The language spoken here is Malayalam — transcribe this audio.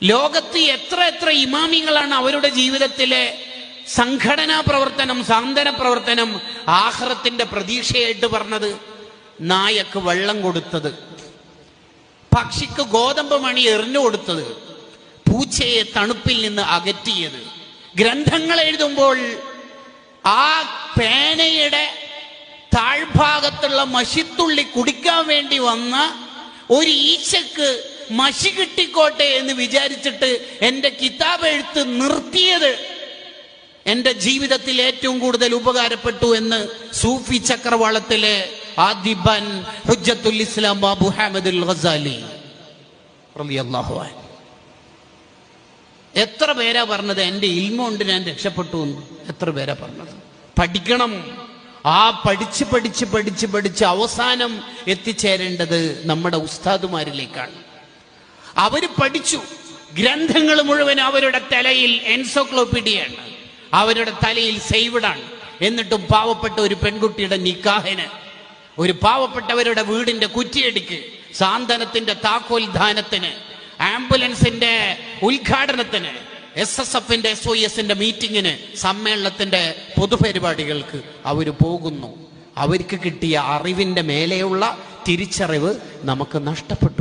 ലോകത്ത് എത്ര ഇമാമിങ്ങളാണ് അവരുടെ ജീവിതത്തിലെ സംഘടനാ പ്രവർത്തനം, സാന്ത്വന പ്രവർത്തനം ആഖിറത്തിന്റെ പ്രതീക്ഷയായിട്ട് പറഞ്ഞത്? നായക്ക് വെള്ളം കൊടുത്തത്, പക്ഷിക്ക് ഗോതമ്പ് മണി എറിഞ്ഞു കൊടുത്തത്, പൂച്ചയെ തണുപ്പിൽ നിന്ന് അകറ്റിയത്. ഗ്രന്ഥങ്ങൾ എഴുതുമ്പോൾ ആ പേനയുടെ താഴ്ഭാഗത്തുള്ള മഷിത്തുള്ളി കുടിക്കാൻ വേണ്ടി വന്ന ഒരു ഈച്ചക്ക് മഷി കിട്ടിക്കോട്ടെ എന്ന് വിചാരിച്ചിട്ട് എൻ്റെ കിതാബ് എഴുത്ത് നിർത്തിയത് എൻ്റെ ജീവിതത്തിൽ ഏറ്റവും കൂടുതൽ ഉപകാരപ്പെട്ടു എന്ന് സൂഫി ചക്രവാളത്തിലെ ആദിബൻ ഹുജ്ജത്തുൽ ഇസ്ലാം അബൂ ഹാമിദുൽ ഗസാലി റളിയല്ലാഹു അൻഹു. എത്ര പേരാ പറഞ്ഞത് എൻ്റെ ഇൽമ കൊണ്ട് ഞാൻ രക്ഷപ്പെട്ടു എന്ന്? എത്ര പേരാ പറഞ്ഞത്? പഠിക്കണം. ആ പഠിച്ച് അവസാനം എത്തിച്ചേരേണ്ടത് നമ്മുടെ ഉസ്താദുമാരിലേക്കാണ്. അവര് പഠിച്ചു. ഗ്രന്ഥങ്ങൾ മുഴുവൻ അവരുടെ തലയിൽ എൻസൈക്ലോപീഡിയയാണ്, അവരുടെ തലയിൽ സേവ്ഡാണ്. എന്നിട്ടും പാവപ്പെട്ട ഒരു പെൺകുട്ടിയുടെ നിക്കാഹിന്, ഒരു പാവപ്പെട്ടവരുടെ വീടിന്റെ കുറ്റിയടിക്ക്, സാന്ത്വനത്തിന്റെ താക്കോൽദാനത്തിന്, ആംബുലൻസിന്റെ ഉദ്ഘാടനത്തിന്, SSFന്റെ SOSന്റെ മീറ്റിങ്ങിന്, സമ്മേളനത്തിന്റെ പൊതുപരിപാടികൾക്ക് അവർ പോകുന്നു. അവർക്ക് കിട്ടിയ അറിവിന്റെ മേലെയുള്ള തിരിച്ചറിവ് നമുക്ക് നഷ്ടപ്പെട്ടു.